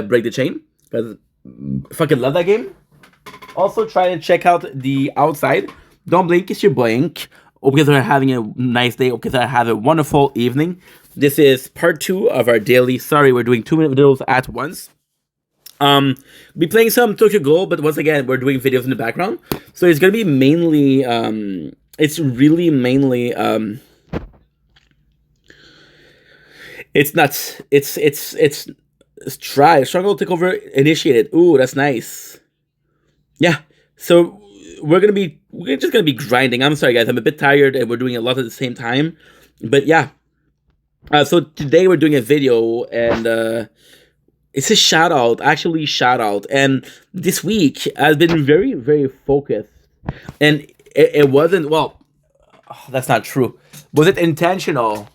Break the Chain, because fucking love that game. Also, try to check out the outside. Don't blink, it's your blink. Hope you guys are having a nice day. Hope you guys are having a wonderful evening. This is part 2 of our daily. Sorry, we're doing 2-minute videos at once. Be playing some Tokyo Ghoul, but once again, we're doing videos in the background. So it's gonna be mainly, it's really mainly, it's nuts. It's try. Struggle takeover initiated. Ooh, that's nice. Yeah. So we're just gonna be grinding. I'm sorry guys, I'm a bit tired and we're doing a lot at the same time. But yeah. So today we're doing a video and it's a shout out, actually shout out. And this week I've been very, very focused. And it wasn't well, that's not true. Was it intentional?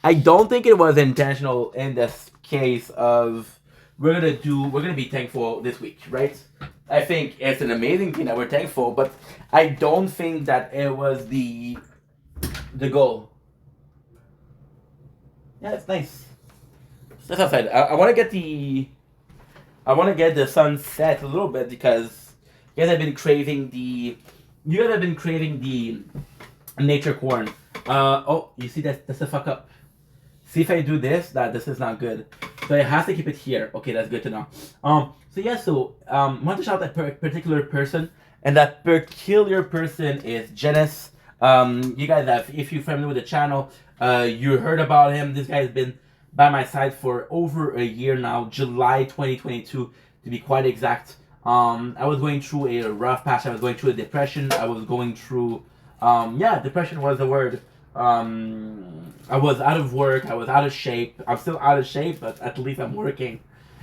I don't think it was intentional in this case of we're gonna be thankful this week, right? I think it's an amazing thing that we're thankful, but I don't think that it was the goal. Yeah, it's nice. That's outside. I want to get the sun set a little bit because you guys have been craving the nature corn. Oh, you see that's the fuck up. See if I do this, this is not good. So I have to keep it here. Okay, that's good to know. So yeah, want to shout out a particular person, and that peculiar person is Janice. You guys have, if you're familiar with the channel, you heard about him. This guy has been by my side for over a year now, July 2022 to be quite exact. I was going through a rough patch. I was going through a depression. I was going through, depression was the word. I was out of work. I was out of shape. I'm still out of shape, but at least I'm working.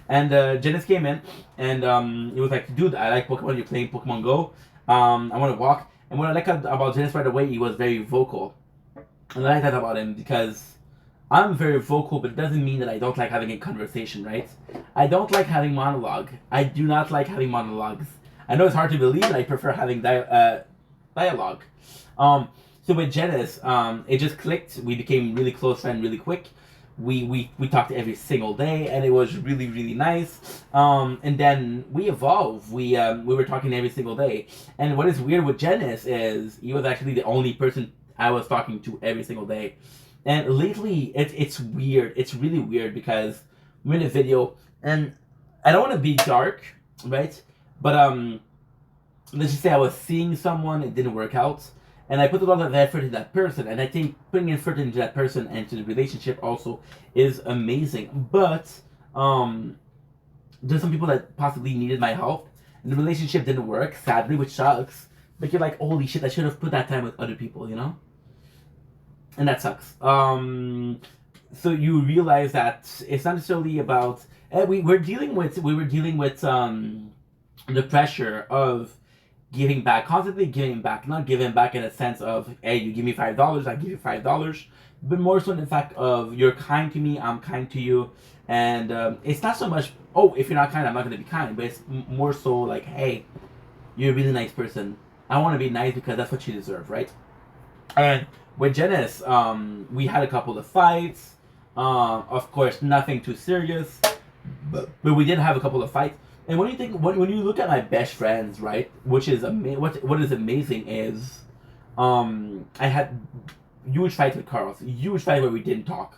And Janice came in, and it was like, dude, I like Pokemon. You're playing Pokemon Go. I want to walk. And what I like about Janice right away, he was very vocal. And I like that about him because I'm very vocal, but it doesn't mean that I don't like having a conversation, right? I don't like having monologue. I do not like having monologues. I know it's hard to believe, but I prefer having dialogue. So with Janice, it just clicked. We became really close friends really quick. We talked every single day, and it was really, really nice. And then we evolved. We were talking every single day. And what is weird with Janice is he was actually the only person I was talking to every single day. And lately, it's weird. It's really weird because I'm in a video, and I don't want to be dark, right? But let's just say I was seeing someone, it didn't work out. And I put a lot of effort in that person, and I think putting effort into that person and to the relationship also is amazing. But there's some people that possibly needed my help, and the relationship didn't work, sadly, which sucks. But you're like, holy shit, I should have put that time with other people, you know? And that sucks. So you realize that it's not necessarily about we were dealing with the pressure of giving back, constantly giving back, not giving back in a sense of, hey, you give me $5, I give you $5, but more so in the fact of you're kind to me, I'm kind to you, and it's not so much, oh, if you're not kind, I'm not going to be kind, but it's more so like, hey, you're a really nice person. I want to be nice because that's what you deserve, right? And with Janice, we had a couple of fights. Of course, nothing too serious, but we did have a couple of fights. And when you think, when you look at my best friends, right, which is what is amazing is, I had huge fights with Carlos, huge fight where we didn't talk.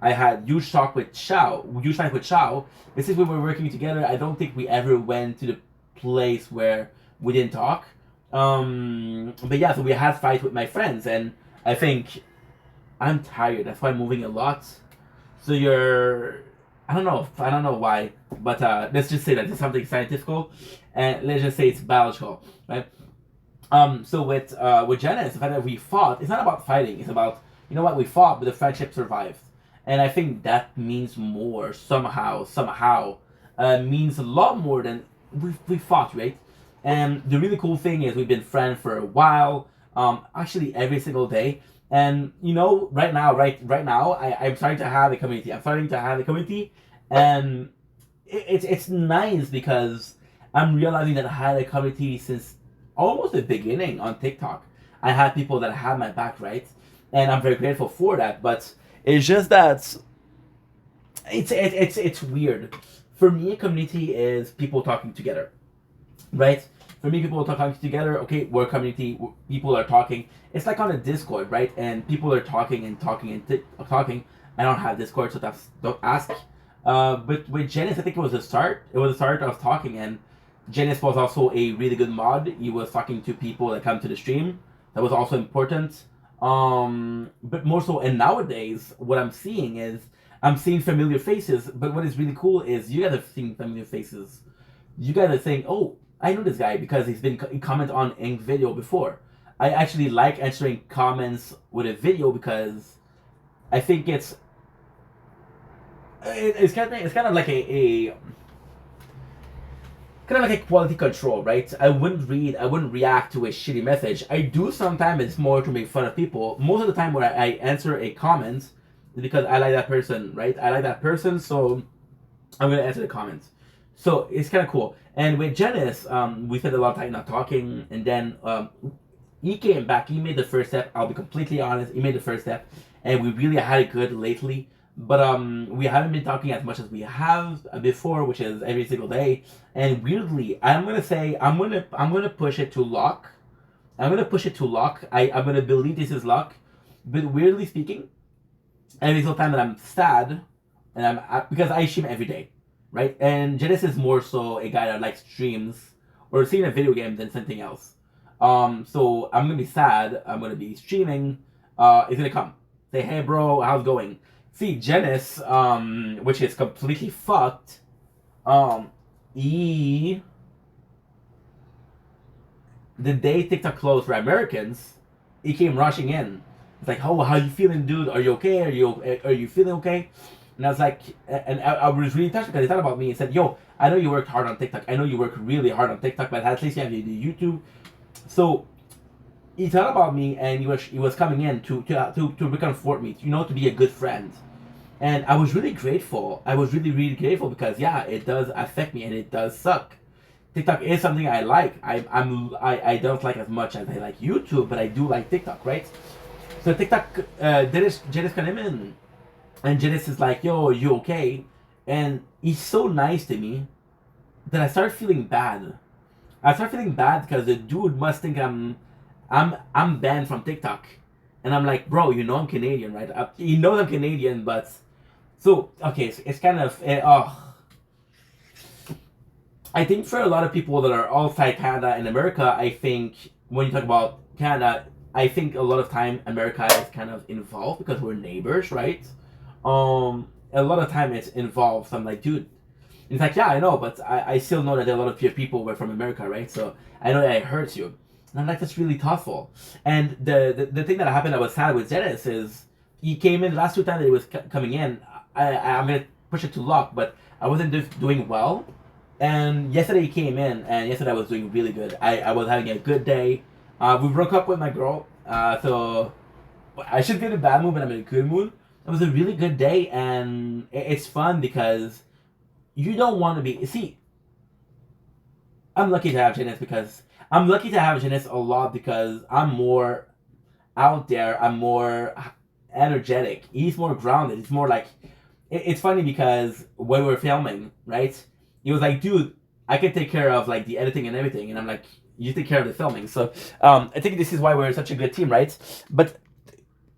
I had huge fight with Xiao. But since we were working together, I don't think we ever went to the place where we didn't talk. But yeah, so we had fights with my friends, and I think I'm tired. That's why I'm moving a lot. So I don't know why, but let's just say that it's something scientific, and let's just say it's biological, right? So with Janice, the fact that we fought, it's not about fighting. It's about, you know what, we fought, but the friendship survived, and I think that means more somehow means a lot more than we fought, right? And the really cool thing is we've been friends for a while, actually every single day. And you know, right now, I'm starting to have a community. And it's nice because I'm realizing that I had a community since almost the beginning on TikTok. I had people that had my back, right? And I'm very grateful for that. But it's just that it's weird. For me, community is people talking together, right? For me, people are talking together. Okay, we're a community. People are talking. It's like on a Discord, right? And people are talking and talking and talking. I don't have Discord, so don't ask. But with Janice, I think it was the start. It was the start of talking, and Janice was also a really good mod. He was talking to people that come to the stream. That was also important. But more so, and nowadays, what I'm seeing is I'm seeing familiar faces. But what is really cool is you guys are seeing familiar faces. You guys are saying, "Oh, I know this guy because he's been comment on a video before." I actually like answering comments with a video because I think it's kind of like a kind of like a quality control, right? I wouldn't react to a shitty message. I do sometimes. It's more to make fun of people. Most of the time, when I answer a comment, is because I like that person, right? I like that person, so I'm gonna answer the comments. So it's kind of cool. And with Janice, we spent a lot of time not talking, and then he came back. He made the first step. I'll be completely honest. He made the first step, and we really had it good lately. But we haven't been talking as much as we have before, which is every single day. And weirdly, I'm gonna push it to lock. I'm gonna push it to lock. I'm gonna believe this is luck. But weirdly speaking, every single time that I'm sad, and because I stream every day, right? And Janice is more so a guy that likes streams or seeing a video game than something else. So I'm gonna be sad. I'm gonna be streaming. It's gonna come. Say, hey, bro, how's it going? See, Janice, which is completely fucked. The day TikTok closed for Americans, he came rushing in. It's like, oh, how you feeling, dude? Are you okay? Are you feeling okay? And I was like, and I was really touched because he thought about me and said, yo, I know you worked hard on TikTok. I know you worked really hard on TikTok, but at least you have your YouTube. So he thought about me, and he was coming in to reconfort me, to be a good friend. And I was really grateful. I was really, really grateful because, yeah, it does affect me and it does suck. TikTok is something I like. I don't like as much as I like YouTube, but I do like TikTok, right? So TikTok, Janice came in, and Janice is like, yo, are you okay? And he's so nice to me that I started feeling bad. I started feeling bad because the dude must think I'm banned from TikTok. And I'm like, bro, I'm Canadian, right? He knows I'm Canadian, but... So, okay, so it's kind of... I think for a lot of people that are outside Canada and America, I think when you talk about Canada, I think a lot of time America is kind of involved because we're neighbors, right? A lot of time it's involved. So I'm like, dude, it's like, yeah, I know, but I still know that there are a lot of your people were from America, right? So I know that it hurts you. And I'm like, that's really thoughtful. And the thing that happened that was sad with Dennis is he came in the last two times that he was coming in. I'm going to push it to luck, but I wasn't doing well. And yesterday he came in, and yesterday I was doing really good. I was having a good day. We broke up with my girl, so I should be in a bad mood, but I'm in a good mood. It was a really good day, and it's fun because you don't want to be... See, I'm lucky to have Janice because... I'm lucky to have Janice a lot because I'm more out there. I'm more energetic. He's more grounded. It's more like... It's funny because when we were filming, right? He was like, dude, I can take care of like the editing and everything. And I'm like, you take care of the filming. So I think this is why we're such a good team, right? But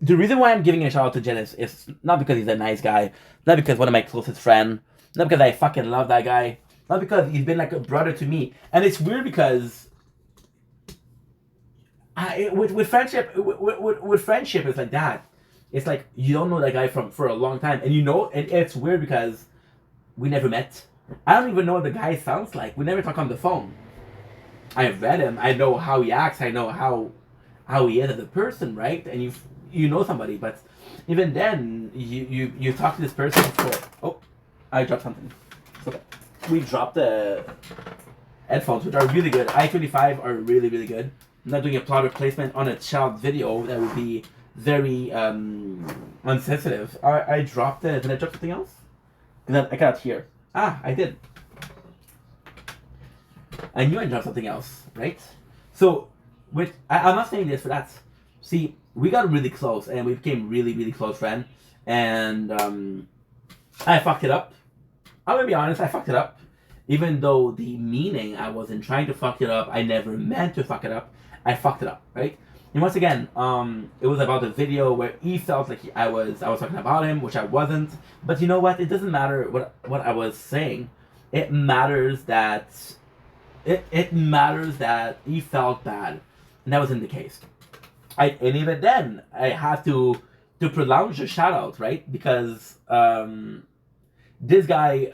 the reason why I'm giving a shout out to Janice is not because he's a nice guy. Not because one of my closest friends. Not because I fucking love that guy. Not because he's been like a brother to me. And it's weird because... with friendship, with friendship, it's like that. It's like you don't know that guy for a long time, and and it's weird because we never met. I don't even know what the guy sounds like. We never talk on the phone. I've read him. I know how he acts. I know how he is as a person, right? And you know somebody, but even then, you talk to this person for... Oh, I dropped something. Okay, we dropped the headphones, which are really good. i25 are really, really good. I'm not doing a product placement on a child video. That would be very unsensitive. I dropped it. Did I drop something else? I got it here. I did. I knew I dropped something else, right? So, I'm not saying this for that. See, we got really close, and we became really, really close friends. And I fucked it up. I'm gonna be honest, I fucked it up. Even though the meaning, I wasn't trying to fuck it up, I never meant to fuck it up, I fucked it up, right? And once again, it was about a video where he felt like I was talking about him, which I wasn't. But you know what? It doesn't matter what I was saying. It matters that it matters that he felt bad, and that wasn't the case. And even then, I had to prolong the shout out, right? Because this guy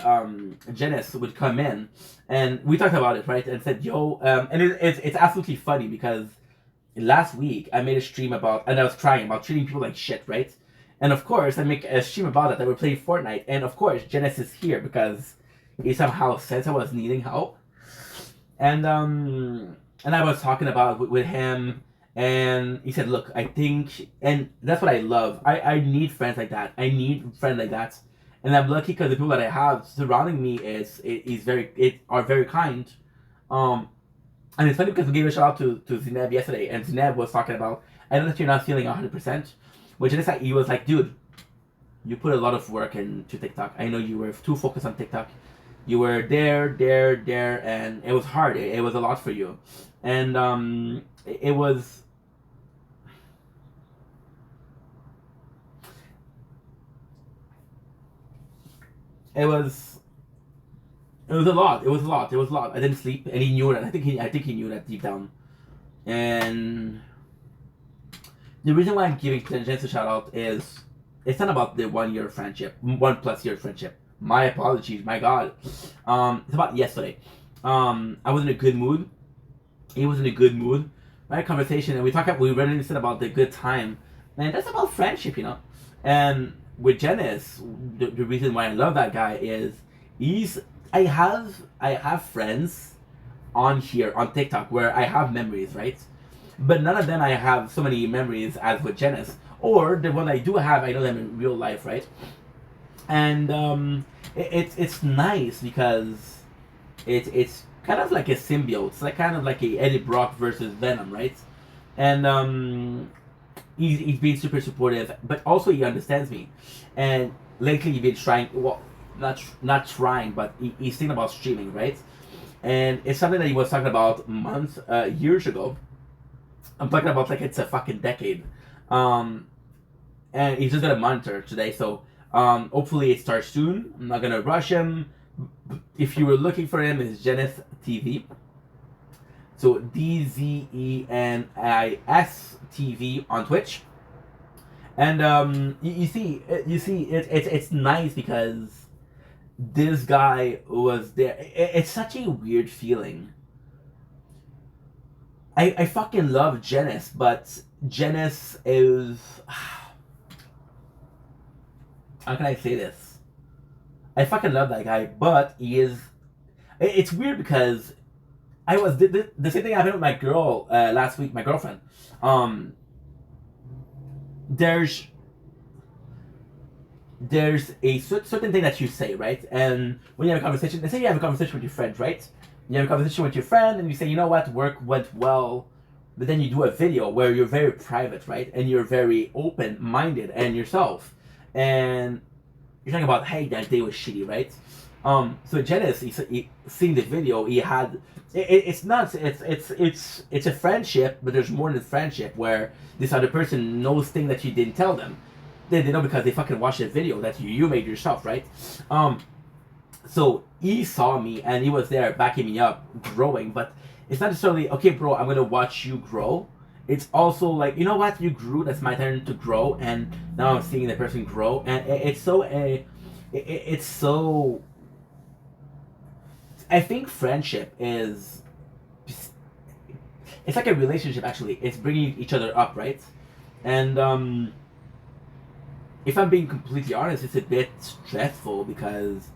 Janice would come in, and we talked about it, right? And said, "Yo," and it's absolutely funny because last week I made a stream about, and I was crying about treating people like shit, right? And of course, I make a stream about it that we're playing Fortnite, and of course, Janice is here because he somehow said I was needing help, and I was talking about with him, and he said, "Look, I think," and that's what I love. I need friends like that. I need friends like that, and I'm lucky because the people that I have surrounding me are very kind. Um, and it's funny because we gave a shout out to Zineb yesterday, and Zineb was talking about, I know that you're not feeling 100%, which is like, he was like, dude, you put a lot of work into TikTok. I know you were too focused on TikTok. You were there, and it was hard. It was a lot for you. And it was. It was. It was a lot. It was a lot. It was a lot. I didn't sleep, and he knew that. I think he knew that deep down. And the reason why I'm giving Jens a shout out is it's not about the 1 year friendship, 1+ year friendship. My apologies, my God. It's about yesterday. I was in a good mood. He was in a good mood. We had a conversation, and we reminisced about the good time, and that's about friendship, you know. And with Janice, the reason why I love that guy is he's I have friends on here on TikTok where I have memories, right? But none of them I have so many memories as with Janice. Or the one I do have, I know them in real life, right? And it's nice because it's kind of like a symbiote. It's like kind of like a Eddie Brock versus Venom, right? And he's been super supportive, but also he understands me. And lately he's been trying, well, not trying, but he's thinking about streaming, right? And it's something that he was talking about months, years ago. I'm talking about like it's a fucking decade. Um, and he's just gonna monitor today. So hopefully it starts soon. I'm not gonna rush him. If you were looking for him, it's Genis TV. So DZENIS TV on Twitch. And you see, it's nice because this guy was there. It's such a weird feeling. I fucking love Genis, but Genis is. How can I say this? I fucking love that guy, but he is. It's weird because I was the same thing happened with my girl last week. My girlfriend. There's a certain thing that you say, right? And when you have a conversation, let's say you have a conversation with your friend, right? You have a conversation with your friend, and you say, you know what, work went well, but then you do a video where you're very private, right? And you're very open-minded and yourself, and you're talking about, hey, that day was shitty, right? So Janice, he seeing the video, he had it's nuts. It's a friendship, but there's more than friendship where this other person knows things that you didn't tell them. They know because they fucking watched the video that you made yourself, right? So he saw me and he was there backing me up, growing. But it's not necessarily okay, bro. I'm gonna watch you grow. It's also like, you know what, you grew. That's my turn to grow, and now I'm seeing the person grow, and it's so it's so. I think friendship is. It's like a relationship. Actually, it's bringing each other up, right? And if I'm being completely honest, it's a bit stressful because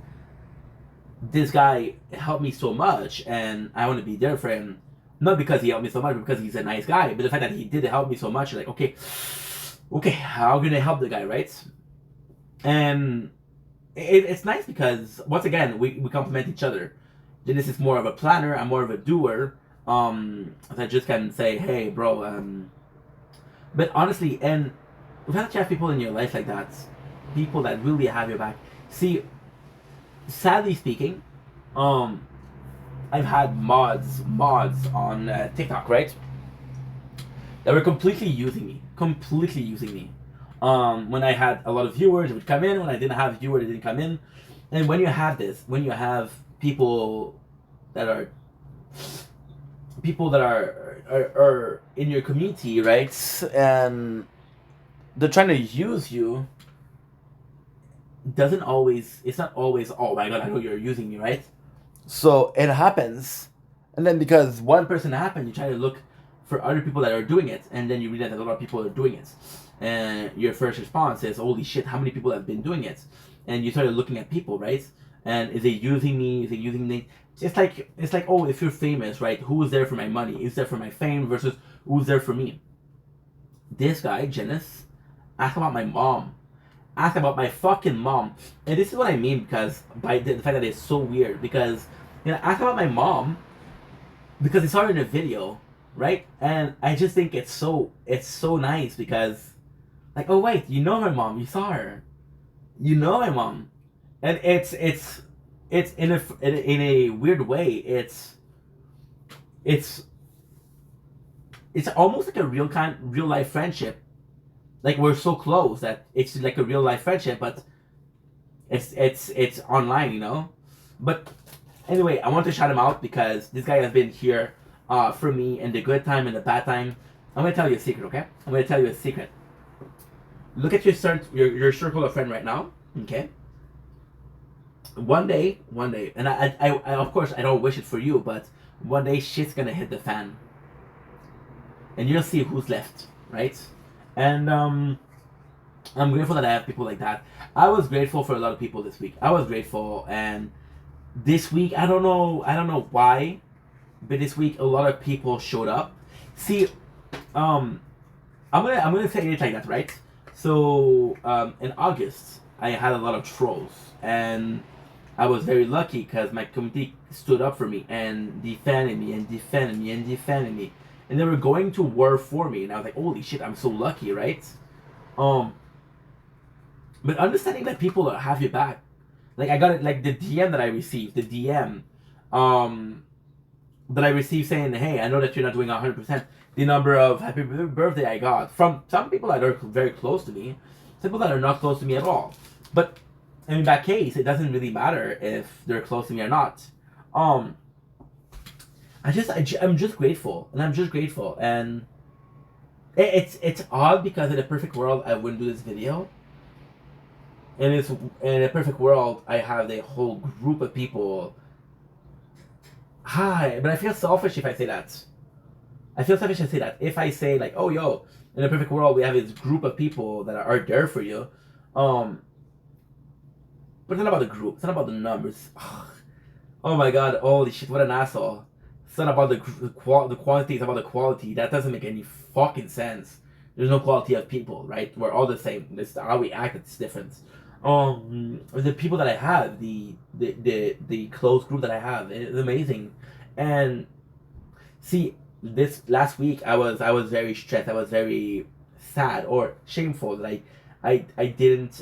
this guy helped me so much, and I want to be there for him. Not because he helped me so much, but because he's a nice guy. But the fact that he did help me so much, like, okay, how can I help the guy, right? And it's nice because once again we complement each other. Dennis is more of a planner. I'm more of a doer. I just can say, hey, bro. But honestly, and we've had to have people in your life like that, people that really have your back. See, sadly speaking, um, I've had mods on TikTok, right? That were completely using me, when I had a lot of viewers, it would come in. When I didn't have viewers, it didn't come in. And when you have this, when you have people that are are in your community, right? And they're trying to use you. Doesn't always. It's not always. Oh my god! I know you're using me, right? So it happens, and then because one person happened, you try to look for other people that are doing it, and then you realize that a lot of people are doing it, and your first response is, "Holy shit! How many people have been doing it?" And you started looking at people, right? And is it using me? Is it using me? It's like, oh, if you're famous, right? Who is there for my money? Is there for my fame versus who's there for me? This guy, Janice, asked about my mom. Asked about my fucking mom. And this is what I mean because by the fact that it's so weird. Because, asked about my mom because I saw her in a video, right? And I just think it's so nice because, like, oh wait, you know my mom, you saw her, you know my mom, and it's in a weird way. It's it's almost like a real life friendship. Like we're so close that it's like a real life friendship, but it's online, But anyway, I want to shout him out because this guy has been here for me in the good time and the bad time. I'm gonna tell you a secret, okay? I'm gonna tell you a secret. Look at your circle of friends right now, okay? One day, and I of course I don't wish it for you, but one day shit's gonna hit the fan, and you'll see who's left, right? And I'm grateful that I have people like that. I was grateful for a lot of people this week. I was grateful, and this week I don't know why, but this week a lot of people showed up. See, I'm gonna say it like that, right? So in August I had a lot of trolls, and I was very lucky because my community stood up for me and defended me and defended me and defended me, and they were going to war for me, and I was like, holy shit, I'm so lucky, right? Um, but understanding that people have your back, like I got it, like the DM that I received, um, that I received saying, hey, I know that you're not doing 100%. The number of happy birthday I got from some people that are very close to me, some people that are not close to me at all. But in that case, it doesn't really matter if they're close to me or not. Um, I'm just grateful, and I'm just grateful, and it's odd because in a perfect world I wouldn't do this video. And it's in a perfect world I have a whole group of people. Hi, but I feel selfish if I say that. I feel selfish to say that. If I say like, oh yo, in a perfect world we have this group of people that are there for you, but it's not about the group. It's not about the numbers. Oh my god! Holy shit! What an asshole! It's not about the quantity. It's about the quality. That doesn't make any fucking sense. There's no quality of people, right? We're all the same. It's how we act that's different. The people that I have, the close group that I have, is amazing. And see, this last week I was very stressed. I was very sad or shameful that I didn't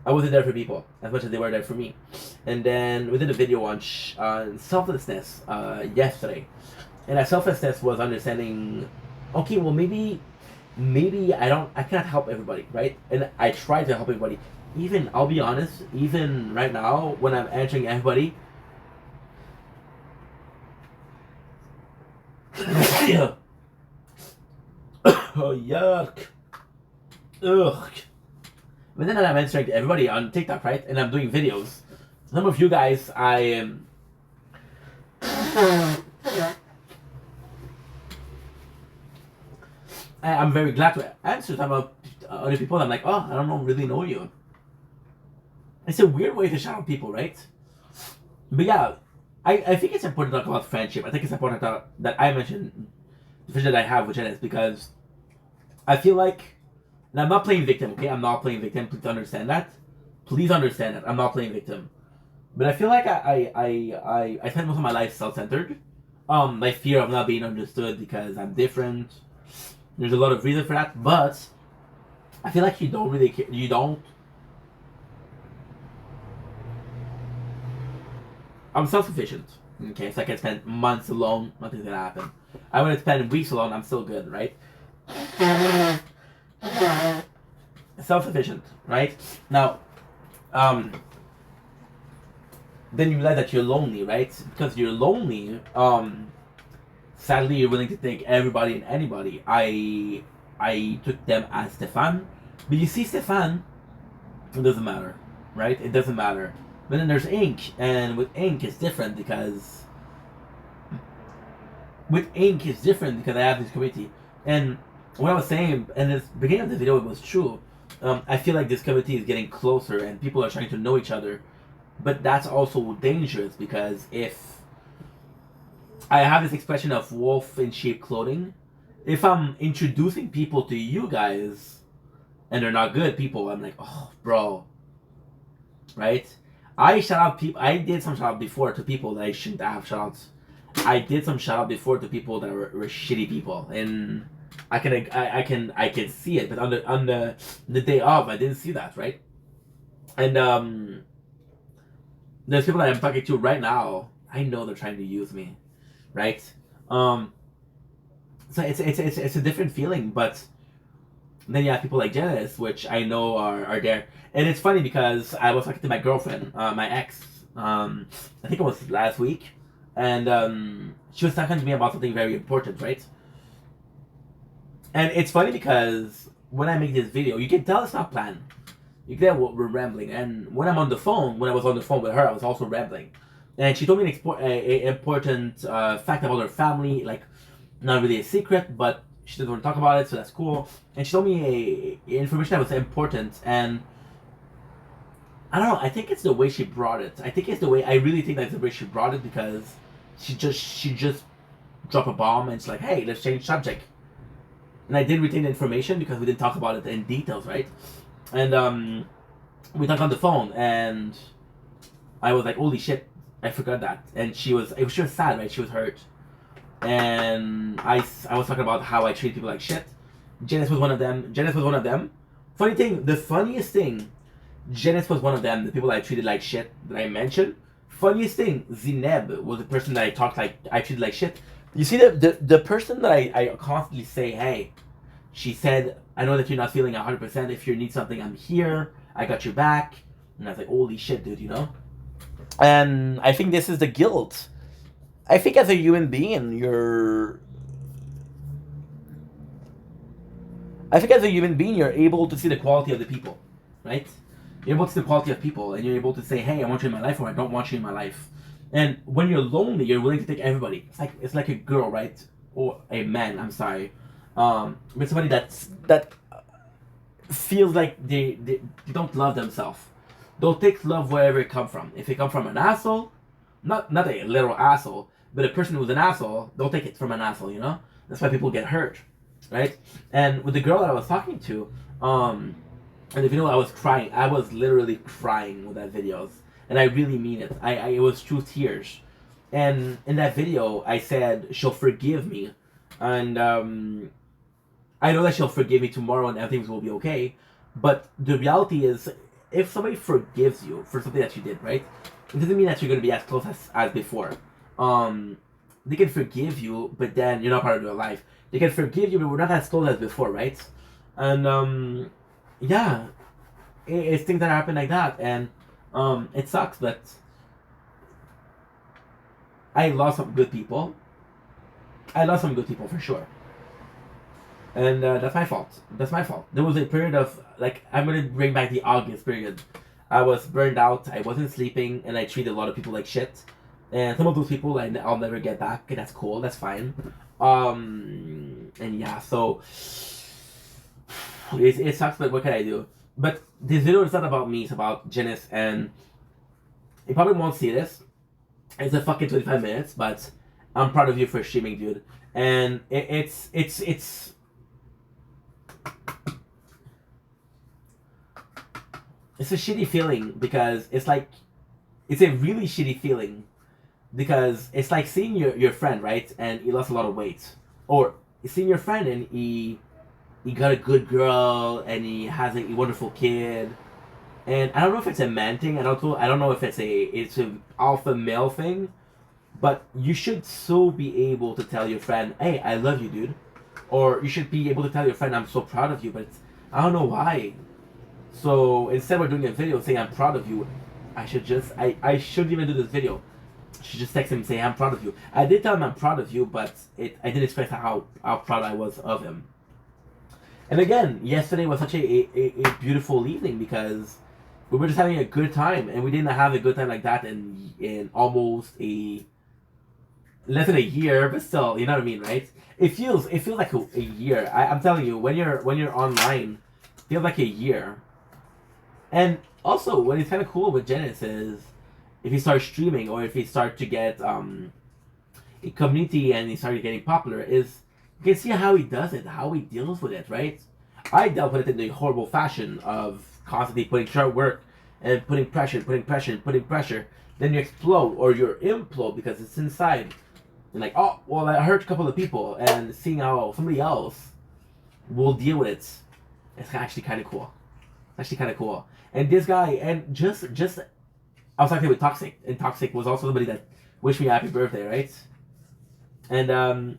I wasn't there for people as much as they were there for me. And then we did a video on selflessness yesterday, and that selflessness was understanding. Okay, well maybe I cannot help everybody, right? And I try to help everybody. Even I'll be honest, even right now when I'm answering everybody. Oh yuck. Ugh. But then I'm answering to everybody on TikTok, right? And I'm doing videos. Some of you guys, I'm very glad to answer some of other people. I'm like, oh, I don't really know you. It's a weird way to shout out people, right? But yeah, I think it's important to talk about friendship. I think it's important that I mention the friendship that I have with Janice because I feel like, and I'm not playing victim, okay? I'm not playing victim. Please understand that. Please understand that. I'm not playing victim. But I feel like I spent most of my life self-centered. My fear of not being understood because I'm different. There's a lot of reason for that, but I feel like you don't really care. You don't. I'm self-sufficient. Okay, so I can spend months alone, nothing's gonna happen. I want to spend weeks alone, I'm still good, right? Self-sufficient, right? Now, um, then you realize that you're lonely, right? Because you're lonely, sadly you're willing to take everybody and anybody. I took them as Stefan, but you see Stefan, it doesn't matter, right? It doesn't matter. But then there's Ink, and with Ink it's different because I have this community. And what I was saying in the beginning of the video, it was true. I feel like this community is getting closer and people are trying to know each other. But that's also dangerous because if I have this expression of wolf in sheep clothing, if I'm introducing people to you guys and they're not good people, I'm like, oh, bro, right? I shout out people. I did some shout out before to people that I shouldn't have shout outs. I did some shout out before to people that were shitty people, and I can see it. But on the day of, I didn't see that, right? And there's people that I'm talking to right now. I know they're trying to use me, right? So it's a different feeling, but then you have people like Janice, which I know are there. And it's funny because I was talking to my girlfriend, my ex, I think it was last week, and she was talking to me about something very important, right? And it's funny because when I make this video, you can tell it's not planned. You can tell we're rambling. And when I was on the phone with her, I was also rambling. And she told me an important fact about her family, like not really a secret, but she didn't want to talk about it, so that's cool. And she told me information that was important, and I don't know. I think it's the way she brought it. I really think that's the way she brought it because she just dropped a bomb and she's like, "Hey, let's change subject." And I did retain the information because we didn't talk about it in details, right? And we talked on the phone, and I was like, "Holy shit, I forgot that." And she was sad, right? She was hurt. And I was talking about how I treat people like shit. Janice was one of them. The funniest thing, Janice was one of them, the people I treated like shit that I mentioned. Funniest thing, Zineb was the person that I treated like shit. You see the person that I constantly say, hey, she said, I know that you're not feeling 100%. If you need something, I'm here. I got your back. And I was like, holy shit, dude, you know? And I think this is the guilt. I think as a human being, you're able to see the quality of the people, right? You're able to see the quality of people, and you're able to say, "Hey, I want you in my life," or "I don't want you in my life." And when you're lonely, you're willing to take everybody. It's like a girl, right? Or a man. I'm sorry, but somebody that feels like they don't love themselves. They'll take love wherever it come from. If it come from an asshole, not a literal asshole, but a person who's an asshole, they'll take it from an asshole, you know? That's why people get hurt, right? And with the girl that I was talking to, and if you know, I was crying. I was literally crying with that videos. And I really mean it. It was true tears. And in that video, I said, she'll forgive me. And I know that she'll forgive me tomorrow and everything will be okay. But the reality is, if somebody forgives you for something that you did, right? It doesn't mean that you're going to be as close as before. They can forgive you, but then you're not part of their life. They can forgive you, but we're not as close as before, right? And yeah, it's things that happen like that, and it sucks. But I lost some good people. For sure, and that's my fault. There was a period of like I'm gonna bring back the August period. I was burned out. I wasn't sleeping, and I treated a lot of people like shit. And some of those people I'll never get back. And that's cool. That's fine. And yeah, so it sucks. But what can I do? But this video is not about me. It's about Janice, and you probably won't see this. It's a fucking 25 minutes, but I'm proud of you for streaming, dude. And it's a shitty feeling because it's a really shitty feeling because it's like seeing your friend, right? And he lost a lot of weight, or seeing your friend and he got a good girl and he has a wonderful kid, And I don't know if it's a man thing. I don't know if it's a alpha male thing. But you should so be able to tell your friend, "Hey, I love you, dude," or you should be able to tell your friend, "I'm so proud of you." But I don't know why. So instead of doing a video saying I'm proud of you, I shouldn't even do this video. I should just text him and say I'm proud of you. I did tell him I'm proud of you, but I didn't express how proud I was of him. And again, yesterday was such a beautiful evening because we were just having a good time, and we didn't have a good time like that in almost a less than a year, but still, you know what I mean, right? It feels like a year. I'm telling you, when you're online, it feels like a year. And also, what is kind of cool with Genesis is if he starts streaming or if he starts to get a community and he started getting popular, is you can see how he does it, how he deals with it, right? I dealt with it in the horrible fashion of constantly putting short work and putting pressure, putting pressure, putting pressure. Then you explode or you implode because it's inside. And like, oh, well, I hurt a couple of people, and seeing how somebody else will deal with it, it's actually kind of cool. Actually, kind of cool. And this guy, and just I was talking with Toxic, and Toxic was also somebody that wished me a happy birthday, right? And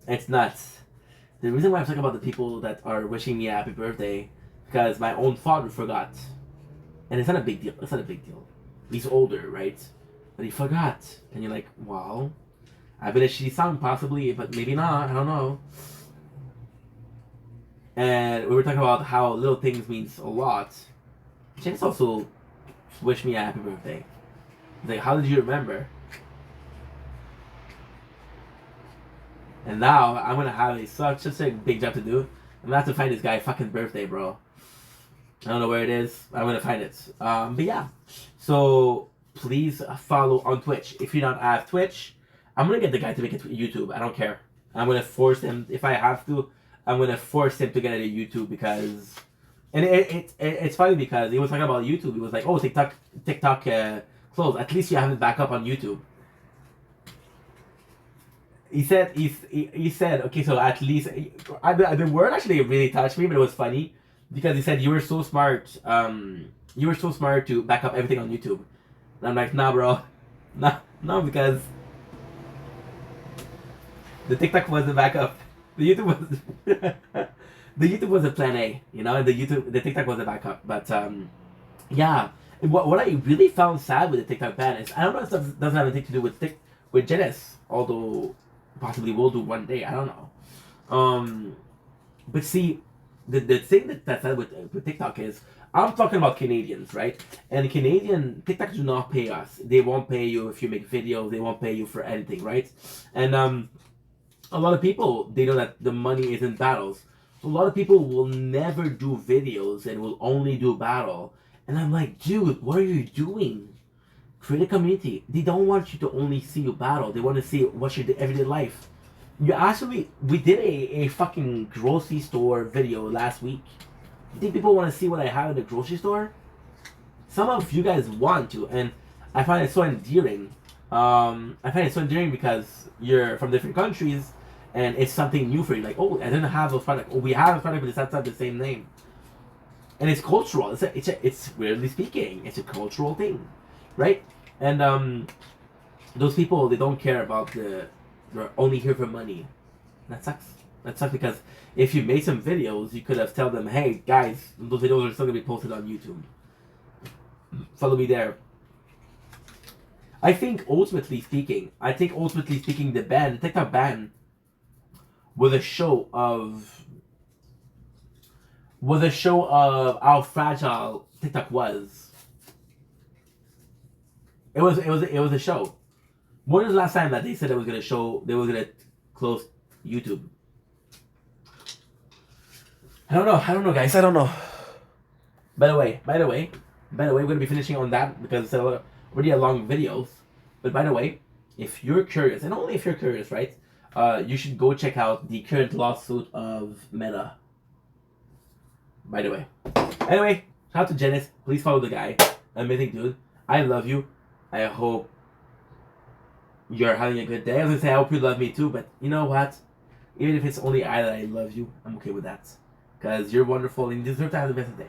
it's nuts. The reason why I'm talking about the people that are wishing me a happy birthday, because my own father forgot, and it's not a big deal. It's not a big deal. He's older, right? But he forgot, and you're like, wow. I bet she sung possibly, but maybe not. I don't know. And we were talking about how little things means a lot. James also wished me a happy birthday. He's like, how did you remember? And now I'm gonna have such a big job to do. I'm gonna have to find this guy's fucking birthday, bro. I don't know where it is. I'm gonna find it. But yeah. So please follow on Twitch. If you don't have Twitch, I'm gonna get the guy to make it to YouTube. I don't care. I'm gonna force him if I have to. I'm gonna force him to get it to YouTube because, and it's funny because he was talking about YouTube. He was like, "Oh, TikTok closed. At least you have it back up on YouTube." He said, okay, so at least the word actually really touched me, but it was funny because he said you were so smart. You were so smart to back up everything on YouTube. And I'm like, nah, bro, no, because the TikTok was the backup. The YouTube was the YouTube was a plan A, you know. The TikTok was a backup, but yeah. What I really found sad with the TikTok ban is I don't know if it doesn't have anything to do with Genesis, although possibly will do one day. I don't know. But see, the thing that's sad with TikTok is I'm talking about Canadians, right? And Canadian TikTok do not pay us. They won't pay you if you make videos. They won't pay you for anything, right? And a lot of people they know that the money is in battles. So a lot of people will never do videos and will only do battle. And I'm like, dude, what are you doing? Create a community. They don't want you to only see you battle. They want to see what's your everyday life. We did a fucking grocery store video last week. You think people want to see what I have in the grocery store? Some of you guys want to, and I find it so endearing. I find it so endearing because you're from different countries, and it's something new for you. Like, oh, I didn't have those products. Oh, we have a product, but it's not the same name. And it's cultural. It's weirdly speaking, it's a cultural thing, right? And those people they don't care about they're only here for money. That sucks. That sucks because if you made some videos, you could have told them, hey guys, those videos are still gonna be posted on YouTube. Follow me there. I think ultimately speaking, the TikTok ban was a show of how fragile TikTok was. It was a show. When was the last time that they said they were gonna close YouTube? I don't know, guys. I don't know. By the way, we're gonna be finishing on that because it's already a long videos. But by the way, if you're curious, and only if you're curious, right? You should go check out the current lawsuit of Meta. By the way. Anyway, shout out to Janice. Please follow the guy. Amazing dude. I love you. I hope you're having a good day. I was gonna say I hope you love me too, but you know what? Even if it's only I that I love you, I'm okay with that. because you're wonderful and you deserve to have the best day.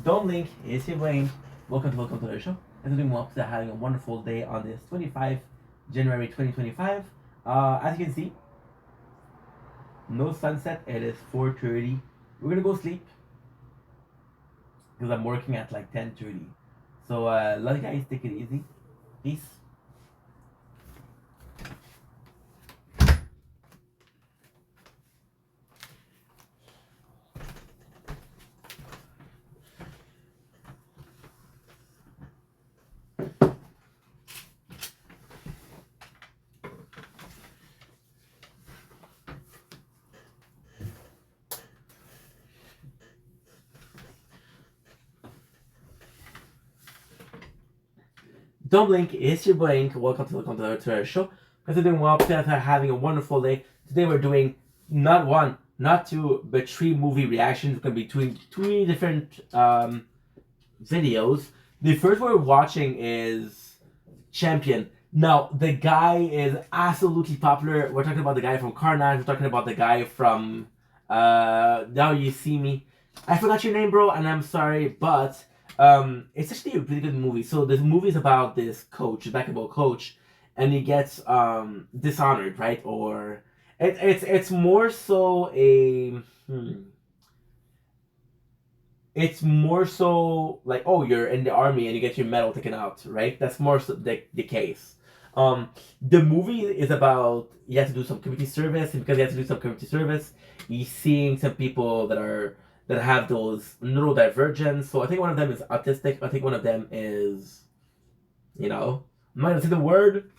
Don't blink, it's your brain. Welcome to the show. And doing well, because having a wonderful day on this 25 January 2025. As you can see, no sunset. It is 4:30. We're gonna go sleep because I'm working at like 10:30. So love you guys. Take it easy. Peace. Don't blink, it's your blink. Welcome to our show. Guys are doing well, guys are having a wonderful day. Today we're doing not one, not two, but three movie reactions. We're gonna be doing three different videos. The first one we're watching is Champion. Now the guy is absolutely popular. We're talking about the guy from Carnage. We're talking about the guy from Now You See Me. I forgot your name, bro, and I'm sorry, but it's actually a really good movie. So this movie is about this coach, basketball coach, and he gets dishonored, right? Or it's more so a it's more so like, oh, you're in the army and you get your medal taken out, right? That's more so the case. The movie is about he has to do some community service, and because he has to do some community service, he's seeing some people that have those neurodivergence. So I think one of them is autistic. I think one of them is, I'm not gonna say the word.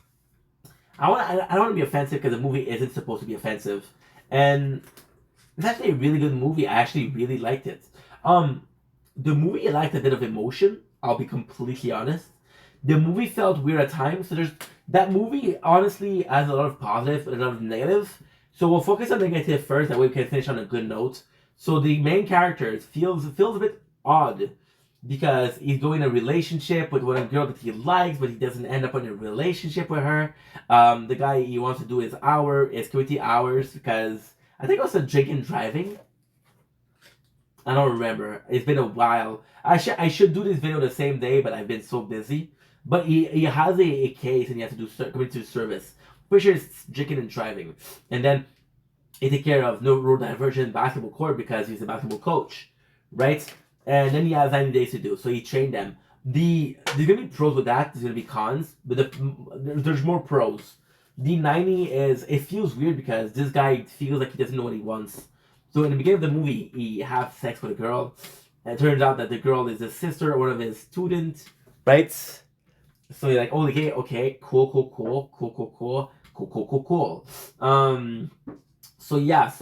I don't want to be offensive because the movie isn't supposed to be offensive, and it's actually a really good movie. I actually really liked it. The movie lacked a bit of emotion. I'll be completely honest. The movie felt weird at times. So there's that movie honestly has a lot of positive and a lot of negative. So we'll focus on negative first. That way we can finish on a good note. So the main character feels a bit odd because he's going in a relationship with one girl that he likes, but he doesn't end up in a relationship with her. The guy he wants to do his community hours because I think it was a drinking driving. I don't remember. It's been a while. I should do this video the same day, but I've been so busy. But he has a case and he has to do community service. Pretty sure it's drinking and driving, and then he take care of neurodivergent basketball court because he's a basketball coach, right? And then he has 90 days to do, so he trained them. There's gonna be pros with that. There's gonna be cons, but there's more pros. The 90 it feels weird because this guy feels like he doesn't know what he wants. So in the beginning of the movie, he has sex with a girl, and it turns out that the girl is a sister of one of his students, right? So you're like, oh, okay, cool. So yeah,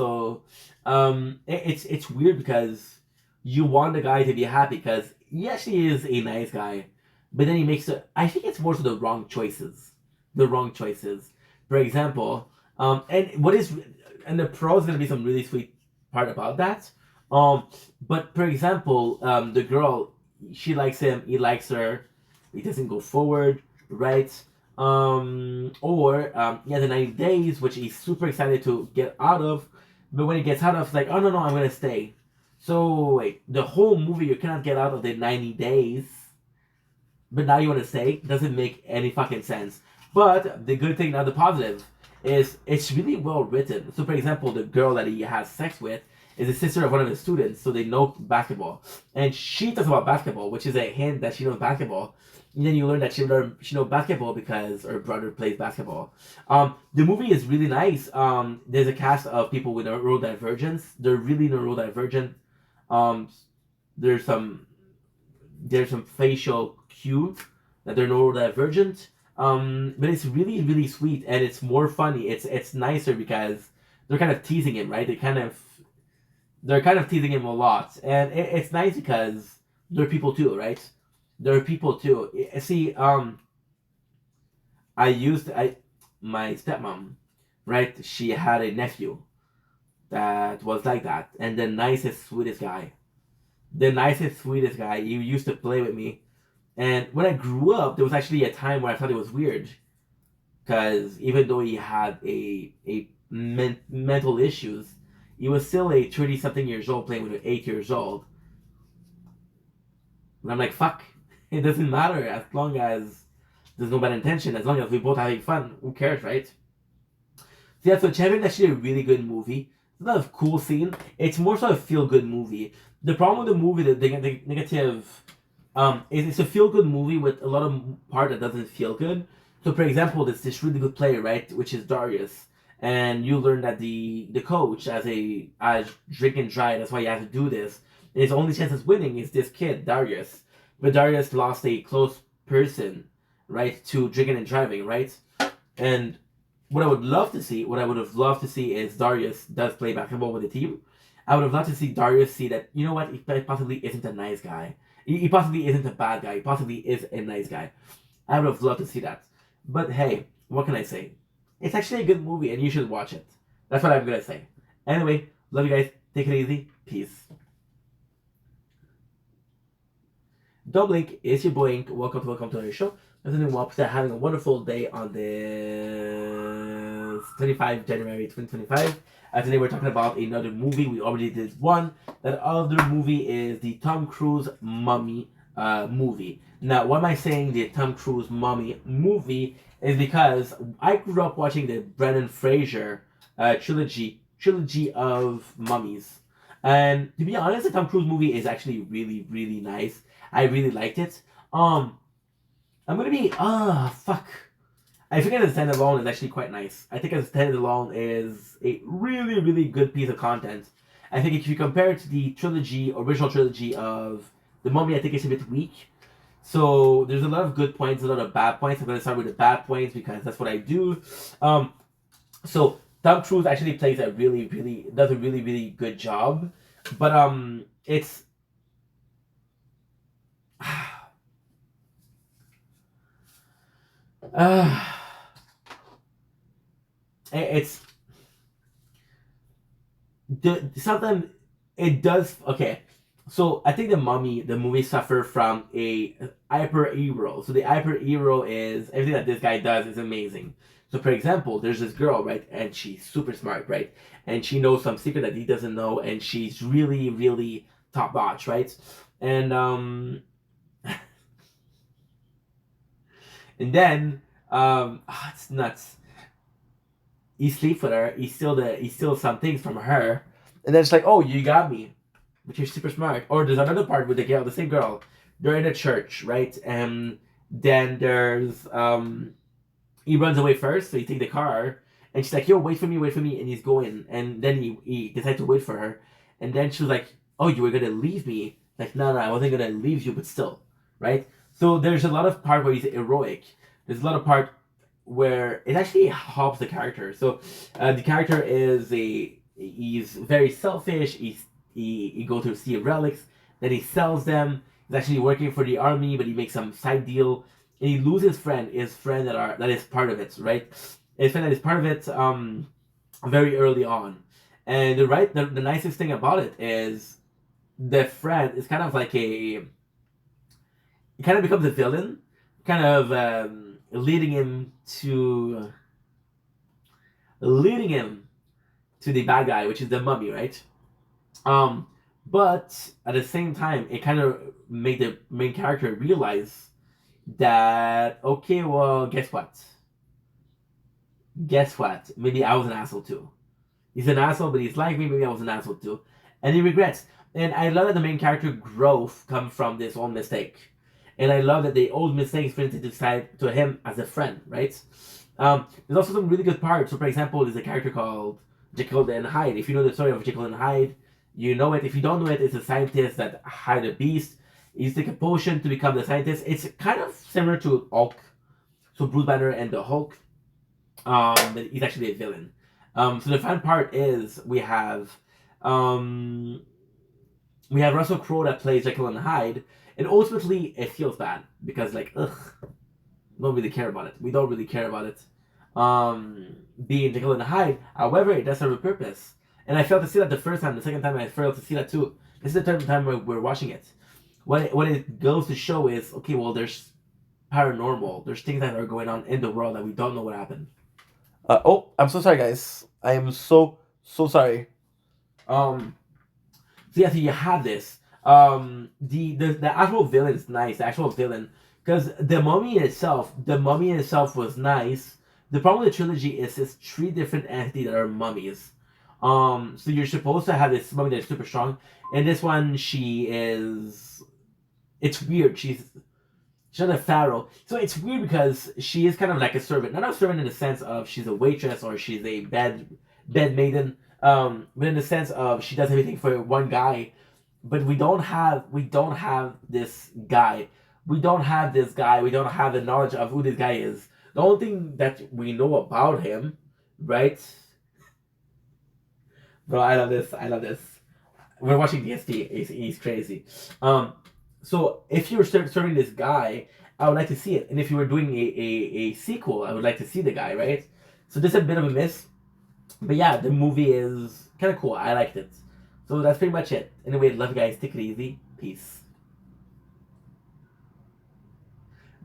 it's weird because you want the guy to be happy because he actually is a nice guy, but then he makes I think it's more so the wrong choices. For example, and the pro is gonna be some really sweet part about that. But for example, the girl, she likes him, he likes her, he doesn't go forward, right? He has the 90 days, which he's super excited to get out of, but when he gets out of, it's like, oh no, I'm gonna stay. So wait, the whole movie you cannot get out of the 90 days, but now you want to stay? Doesn't make any fucking sense. But the good thing, now the positive, is it's really well written. So for example, the girl that he has sex with is the sister of one of his students, so they know basketball. And she talks about basketball, which is a hint that she knows basketball. And then you learn that she knows basketball because her brother plays basketball. The movie is really nice. There's a cast of people with neurodivergence. They're really neurodivergent. There's some facial cue that they're neurodivergent. But it's really, really sweet and it's more funny. It's nicer because they're kind of teasing him, right? They're kind of teasing him a lot, and it's nice because they're people too, right? There are people too. See, my stepmom, right? She had a nephew, that was like that, and the nicest, sweetest guy. The nicest, sweetest guy. He used to play with me, and when I grew up, there was actually a time where I thought it was weird, because even though he had mental issues, he was still a 30 something years old playing with an 8 years old. And I'm like, fuck, it doesn't matter as long as there's no bad intention, as long as we both having fun. Who cares, right? So yeah, so Champion is actually a really good movie. It's not a cool scene. It's more so a feel good movie. The problem with the movie, the negative, is it's a feel good movie with a lot of part that doesn't feel good. So for example, there's this really good player, right, which is Darius, and you learn that the coach as drink and drive. That's why he has to do this. And his only chance of winning is this kid, Darius. But Darius lost a close person, right, to drinking and driving, right? And what I would love to see, what I would have loved to see is Darius does play basketball with the team. I would have loved to see Darius see that, you know what, he possibly isn't a nice guy. He possibly isn't a bad guy. He possibly is a nice guy. I would have loved to see that. But hey, what can I say? It's actually a good movie and you should watch it. That's what I'm going to say. Anyway, love you guys. Take it easy. Peace. Don't blink. It's your boy Ink. Welcome to our show. I'm having a wonderful day on this 25 January 2025. Today we're talking about another movie. We already did one. That other movie is the Tom Cruise Mummy movie. Now, why am I saying the Tom Cruise Mummy movie? Is because I grew up watching the Brendan Fraser trilogy of mummies. And to be honest, the Tom Cruise movie is actually really, really nice. I really liked it. I'm gonna be fuck. I think as a standalone is actually quite nice. I think as a standalone is a really, really good piece of content. I think if you compare it to the original trilogy of The Mummy, I think it's a bit weak. So there's a lot of good points, a lot of bad points. I'm gonna start with the bad points because that's what I do. So Tom Cruise actually does a really, really good job. But it's it's sometimes it does okay. So I think the movie suffer from a hyper hero. So the hyper hero is everything that this guy does is amazing. So for example, there's this girl, right, and she's super smart, right, and she knows some secret that he doesn't know, and she's really, really top notch, right, and and then it's nuts. He sleeps with her. He steals some things from her, and then it's like, oh, you got me, but you're super smart. Or there's another part with the same girl. They're in a church, right? And then there's he runs away first, so he takes the car, and she's like, yo, wait for me, and he's going, and then he decides to wait for her, and then she was like, oh, you were gonna leave me? Like, no, I wasn't gonna leave you, but still, right? So there's a lot of part where he's heroic. There's a lot of part where it actually helps the character. So the character he's very selfish. He goes to see relics, then he sells them. He's actually working for the army, but he makes some side deal, and he loses his friend that is part of it, right? His friend that is part of it very early on. And the nicest thing about it is the friend is kind of like he kind of becomes a villain, kind of leading him to the bad guy, which is the mummy, right? But at the same time, it kind of made the main character realize that, okay, well, guess what? Maybe I was an asshole too. He's an asshole, but he's like me. Maybe I was an asshole too, and he regrets. And I love that the main character growth comes from this old mistake, and I love that the old mistakes bring to him as a friend, right? There's also some really good parts. So, for example, there's a character called Jekyll and Hyde. If you know the story of Jekyll and Hyde, you know it. If you don't know it, it's a scientist that hide a beast. He take a potion to become the scientist. It's kind of similar to Hulk, so Bruce Banner and the Hulk. But he's actually a villain. So the fun part is we have Russell Crowe that plays Jekyll and Hyde, and ultimately it feels bad because we don't really care about it. We don't really care about it being Jekyll and Hyde. However, it does serve a purpose. And I failed to see that the first time. The second time I failed to see that too. This is the third time we're watching it. What it goes to show is, okay, well, there's paranormal. There's things that are going on in the world that we don't know what happened. Oh, I'm so sorry, guys. I am so sorry. Um, so yeah, so you have this. The actual villain is nice. The actual villain, because the mummy in itself was nice. The problem with the trilogy is it's three different entities that are mummies. So you're supposed to have this mummy that's super strong, and this one she is. It's weird. She's not a pharaoh. So it's weird because she is kind of like a servant. Not a servant in the sense of she's a waitress or she's a bed maiden. But in the sense of she does everything for one guy. But we don't have this guy. We don't have this guy. We don't have the knowledge of who this guy is. The only thing that we know about him, right? Bro, I love this. I love this. We're watching DST. He's crazy. So if you were serving this guy, I would like to see it. And if you were doing a sequel, I would like to see the guy, right? So this is a bit of a miss. But yeah, the movie is kind of cool. I liked it. So that's pretty much it. Anyway, love you guys. Take it easy. Peace.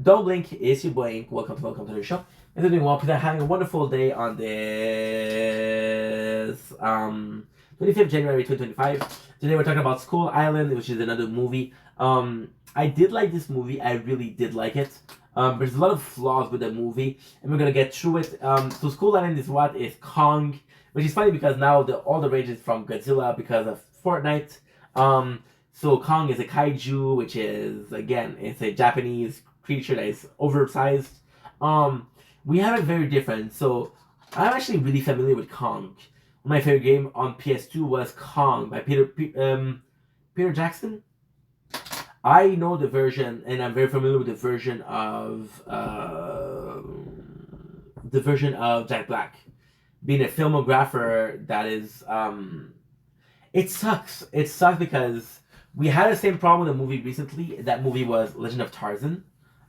Don't blink. It's your boy Ink. Welcome to the show. If you're doing well, please are having a wonderful day on this 25th January 2025. Today we're talking about Skull Island, which is another movie. I did like this movie. I really did like it. There's a lot of flaws with the movie, and we're gonna get through it. So Skull Island is what is Kong, which is funny because now all the rage is from Godzilla because of Fortnite. So Kong is a kaiju, which is again it's a Japanese creature that is oversized. We have it very different. So I'm actually really familiar with Kong. My favorite game on PS2 was Kong by Peter Jackson. I know the version, and I'm very familiar with the version of Jack Black. Being a filmographer, that is, it sucks. It sucks because we had the same problem with a movie recently. That movie was Legend of Tarzan.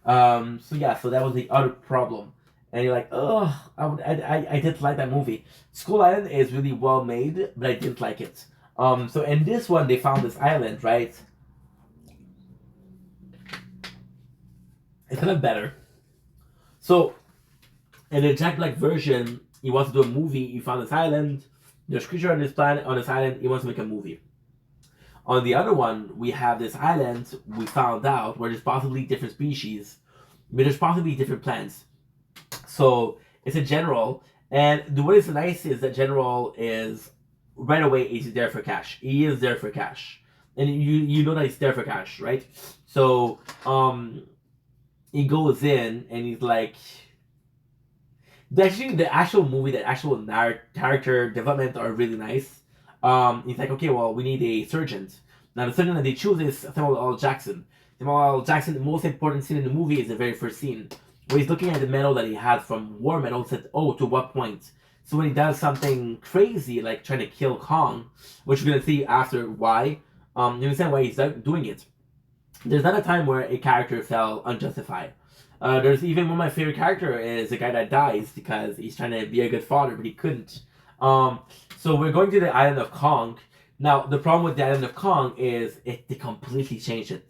So yeah, so that was the other problem. And you're like, oh, I didn't like that movie. Skull Island is really well made, but I didn't like it. So in this one, they found this island, right? It's kind of better. So, in the Jack Black version, he wants to do a movie. He found this island. There's creature on this planet, on this island. He wants to make a movie. On the other one, we have this island. We found out where there's possibly different species, but there's possibly different plants. So it's a general, and what is nice is that general is right away he's there for cash. He is there for cash, and you know that he's there for cash, right? So he goes in and he's like, the actual movie, the actual character development are really nice. He's like, okay, well, we need a surgeon. Now the surgeon that they choose is Samuel L. Jackson. Samuel L. Jackson, the most important scene in the movie is the very first scene, where he's looking at the medal that he had from War Medal, said, oh, to what point? So when he does something crazy, like trying to kill Kong, which we're going to see after why, you understand why he's doing it. There's not a time where a character fell unjustified. There's even one of my favorite character is a guy that dies because he's trying to be a good father, but he couldn't. So we're going to the island of Kong. Now, the problem with the island of Kong is they completely changed it.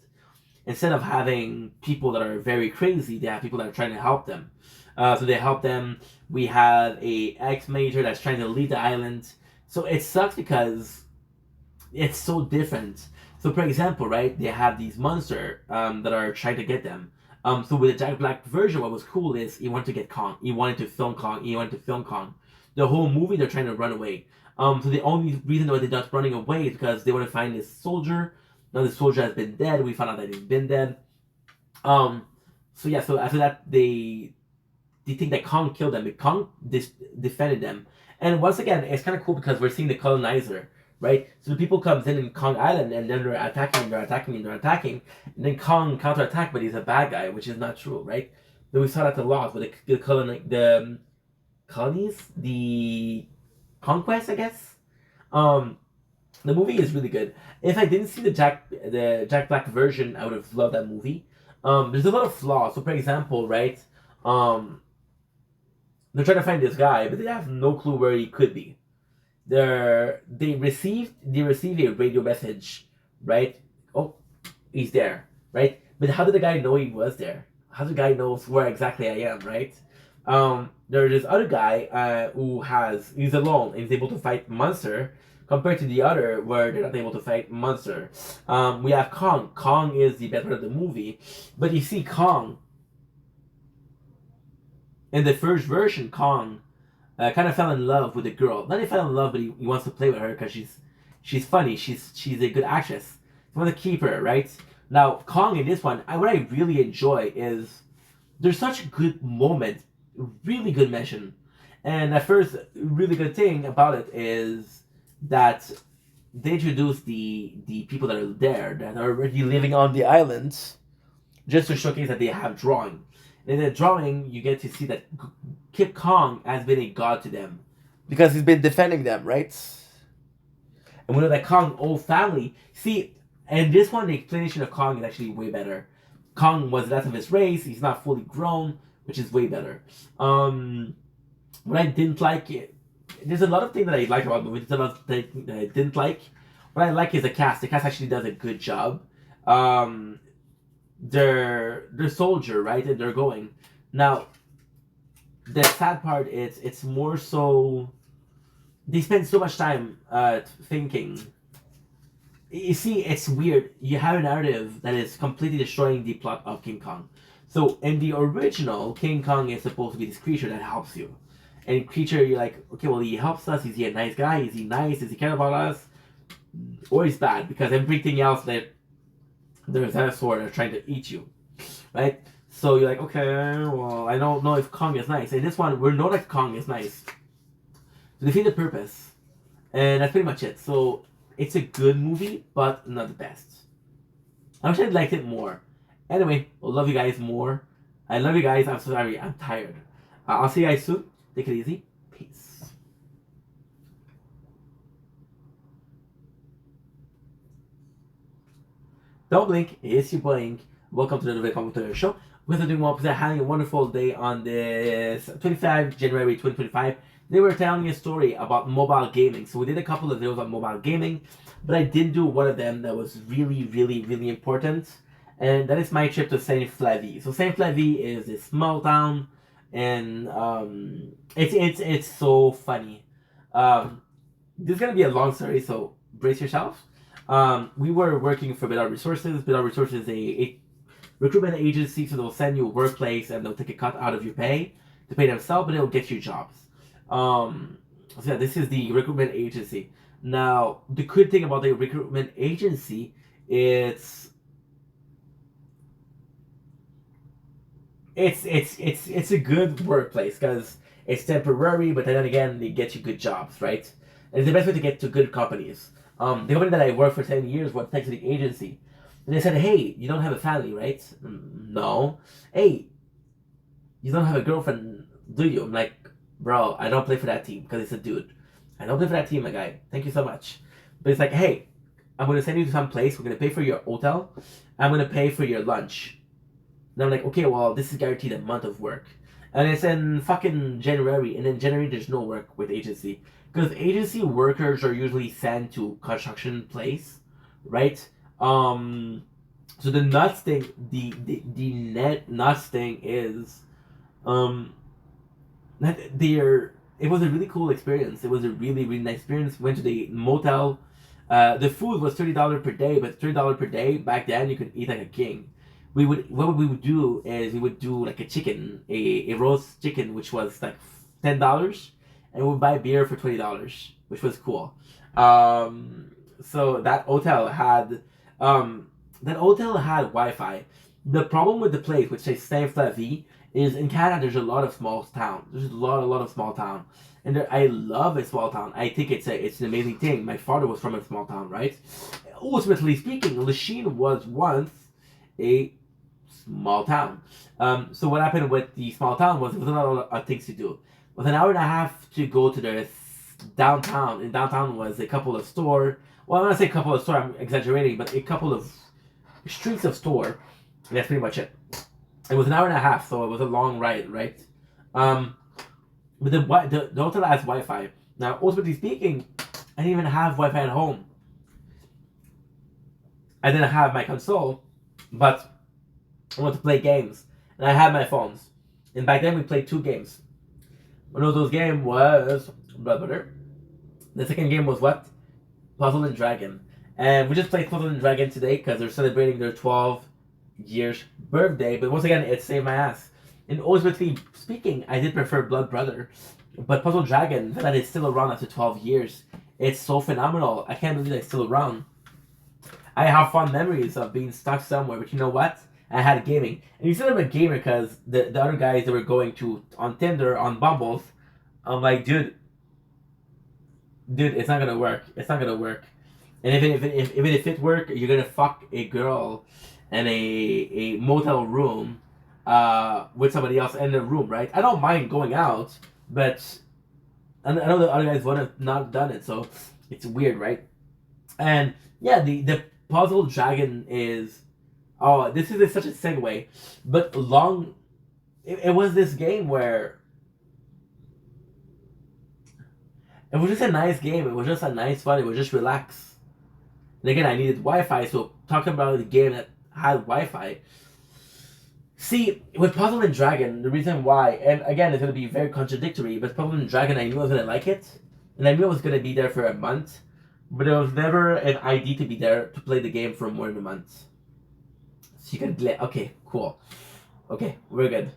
Instead of having people that are very crazy, they have people that are trying to help them. So they help them. We have a ex-major that's trying to lead the island. So it sucks because it's so different. So for example, right, they have these monsters that are trying to get them. So with the Jack Black version, what was cool is he wanted to get Kong. He wanted to film Kong. The whole movie, they're trying to run away. So the only reason why they're not running away is because they want to find this soldier. Now the soldier has been dead. We found out that he's been dead. So yeah, so after that, they think that Kong killed them. But Kong defended them. And once again, it's kind of cool because we're seeing the colonizer, right? So the people comes in Kong Island, and then they're attacking, and then Kong counterattack, but he's a bad guy, which is not true, right? Then we saw that the loss, but the colonies, the conquest, I guess. The movie is really good. If I didn't see the Jack Black version, I would have loved that movie. There's a lot of flaws. So for example, right? They're trying to find this guy, but they have no clue where he could be. they receive a radio message, right? Oh, he's there, right? But how did the guy know he was there? How did the guy knows where exactly I am, right? There's this other guy he's alone and he's able to fight monster compared to the other where they're not able to fight monster. We have Kong. Kong is the best part of the movie, but you see Kong in the first version. Kong kind of fell in love with the girl. Not he fell in love, but he wants to play with her because she's funny. She's a good actress. He wants to keep her, right? Now Kong in this one, what I really enjoy is there's such good moments, really good mention, and the first really good thing about it is that they introduce the people that are there that are already living on the island just to showcase that they have drawing. In the drawing, you get to see that Kid Kong has been a god to them because he's been defending them, right? And we know that Kong whole family. See, and this one, the explanation of Kong is actually way better. Kong was less of his race. He's not fully grown, which is way better. What I didn't like it. There's a lot of things that I like about the movie. There's a lot of things that I didn't like. What I like is the cast. The cast actually does a good job. They're soldier, right? And they're going. Now, the sad part is it's more so they spend so much time thinking. You see, it's weird. You have a narrative that is completely destroying the plot of King Kong. So in the original, King Kong is supposed to be this creature that helps you. And creature, you're like, okay, well, he helps us. Is he a nice guy? Is he nice? Does he care about us? Or he's bad because everything else that there's dinosaur that are trying to eat you, right? So you're like, okay, well, I don't know if Kong is nice. In this one, we know that Kong is nice to defeat the purpose, and that's pretty much it. So it's a good movie, but not the best. I wish I liked it more. Anyway, I love you guys more. I love you guys. I'm so sorry. I'm tired. I'll see you guys soon. Take it easy. Peace. Don't blink. It's your blink. Welcome to the November Commentary Show. We're doing well because I'm having a wonderful day on this 25 January 2025. They were telling a story about mobile gaming. So we did a couple of videos on mobile gaming, but I did do one of them that was really, really, really important. And that is my trip to Saint Flavie. So Saint Flavie is a small town, and it's so funny. This is gonna be a long story, so brace yourself. We were working for Bidar Resources. Bidar Resources is a recruitment agency, so they'll send you a workplace and they'll take a cut out of your pay to pay themselves, but they'll get you jobs. So yeah, this is the recruitment agency. Now, the good thing about the recruitment agency, it's a good workplace because it's temporary, but then again, they get you good jobs, right? And it's the best way to get to good companies. The company that I worked for 10 years was next to the agency. And they said, hey, you don't have a family, right? No. Hey, you don't have a girlfriend, do you? I'm like, bro, I don't play for that team because it's a dude. I don't play for that team, my guy. Thank you so much. But it's like, hey, I'm going to send you to some place. We're going to pay for your hotel. I'm going to pay for your lunch. And I'm like, okay, well, this is guaranteed a month of work. And it's in fucking January. And in January, there's no work with agency. Because agency workers are usually sent to construction place, right? So the nuts thing, the net nuts thing is, that it was a really cool experience. It was a really, really nice experience. Went to the motel. The food was $30 per day, but $30 per day back then you could eat like a king. What we would do is we would do like a chicken, a roast chicken, which was like $10, and we would buy beer for $20, which was cool. So that hotel had Wi-Fi. The problem with the place, which says Saint Flavie, is in Canada there's a lot of small towns. There's a lot of small town, and I love a small town. I think it's an amazing thing. My father was from a small town, right? Ultimately speaking, Lachine was once a small town. So what happened with the small town was there was a lot of things to do. With an hour and a half to go to the downtown. In downtown was a couple of store. Well, I'm not say a couple of store. I'm exaggerating, but a couple of streets of store. And that's pretty much it. It was an hour and a half, so it was a long ride, right? But the hotel has Wi-Fi. Now, ultimately speaking, I didn't even have Wi-Fi at home. I didn't have my console, but I wanted to play games, and I had my phones. And back then, we played two games. One of those games was Blood Brother. The second game was what? Puzzle and Dragon. And we just played Puzzle and Dragon today because they're celebrating their 12 years birthday. But once again, it saved my ass. And ultimately speaking, I did prefer Blood Brother. But Puzzle Dragon, that is still around after 12 years, it's so phenomenal. I can't believe it's still around. I have fond memories of being stuck somewhere, but you know what? I had gaming. And you said I'm a gamer because the other guys that were going to on Tinder, on Bumbles, I'm like, dude, it's not gonna work. It's not gonna work. And even if it work, you're gonna fuck a girl in a motel room with somebody else in the room, right? I don't mind going out, but I know the other guys would have not done it, so it's weird, right? And yeah, the puzzle dragon is oh, this is such a segue, but long. It was this game where it was just a nice game. It was just a nice fun. It was just relax. And again, I needed Wi-Fi, so talking about the game that had Wi-Fi. See, with Puzzle and Dragon, the reason why, and again, it's going to be very contradictory, but Puzzle and Dragon, I knew I was going to like it, and I knew I was going to be there for a month, but it was never an idea to be there to play the game for more than a month. So you can play, okay, cool. Okay, we're good.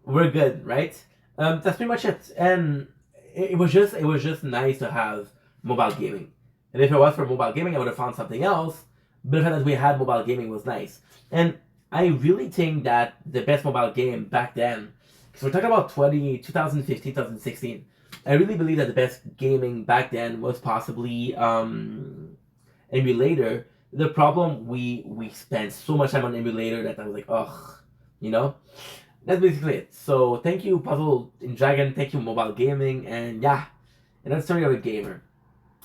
We're good, right? That's pretty much it. And it was just nice to have mobile gaming. And if it was for mobile gaming, I would have found something else. But the fact that we had mobile gaming was nice. And I really think that the best mobile game back then, because we're talking about 2015, 2016, I really believe that the best gaming back then was possibly emulator. The problem we spent so much time on emulator that I was like, ugh, you know. That's basically it. So thank you, Puzzle in Dragon. Thank you, mobile gaming, and yeah, and that's the story of a gamer.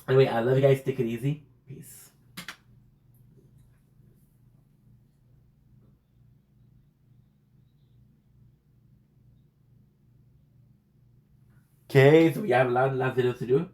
Anyway, I love you guys. Take it easy. Peace. Okay, so we have a lot of last videos to do.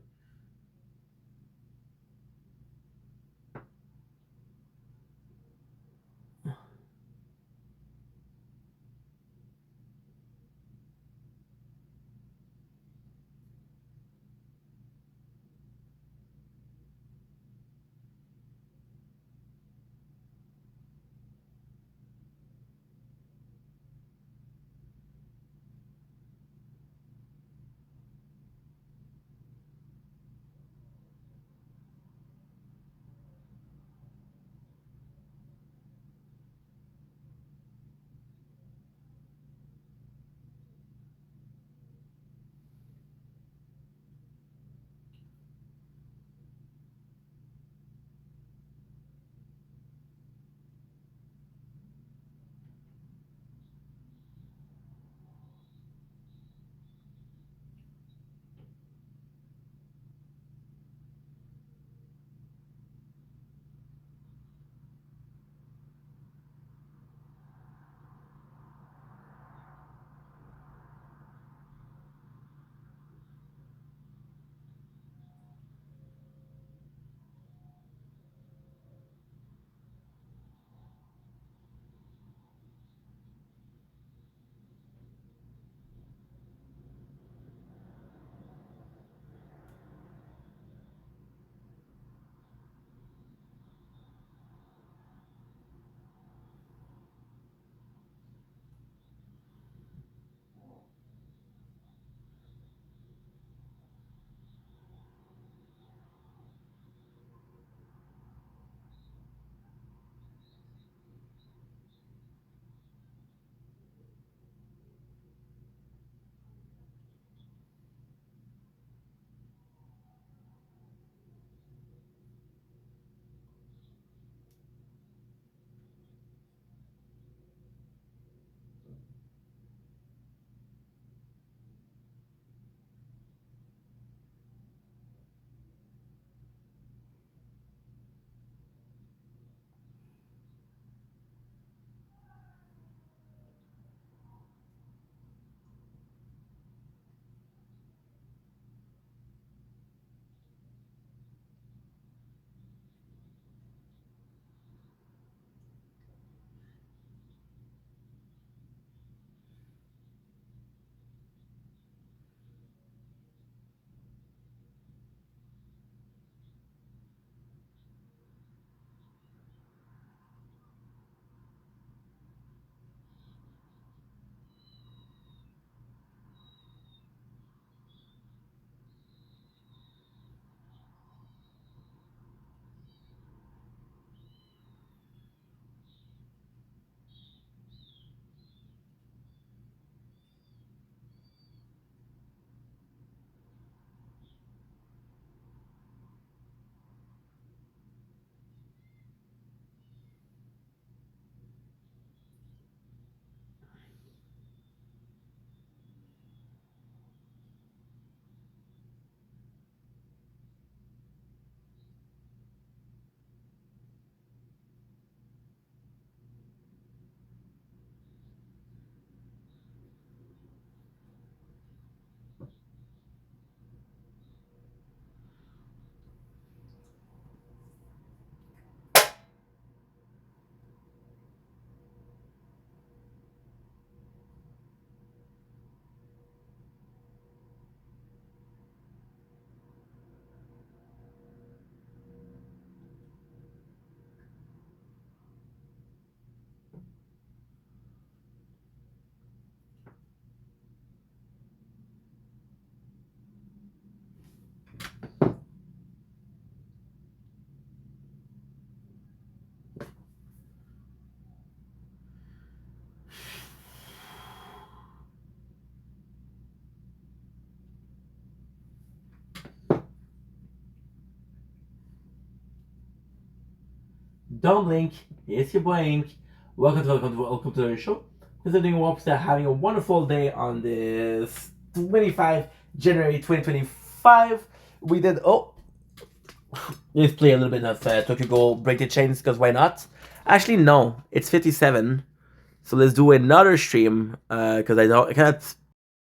Don't blink. It's your boy Ink. Welcome to the show. Because I'm doing Wopster, having a wonderful day on this 25 January 2025. We did let's play a little bit of Tokyo Ghoul Break the Chains, because why not? Actually, no, it's 57. So let's do another stream, because I cannot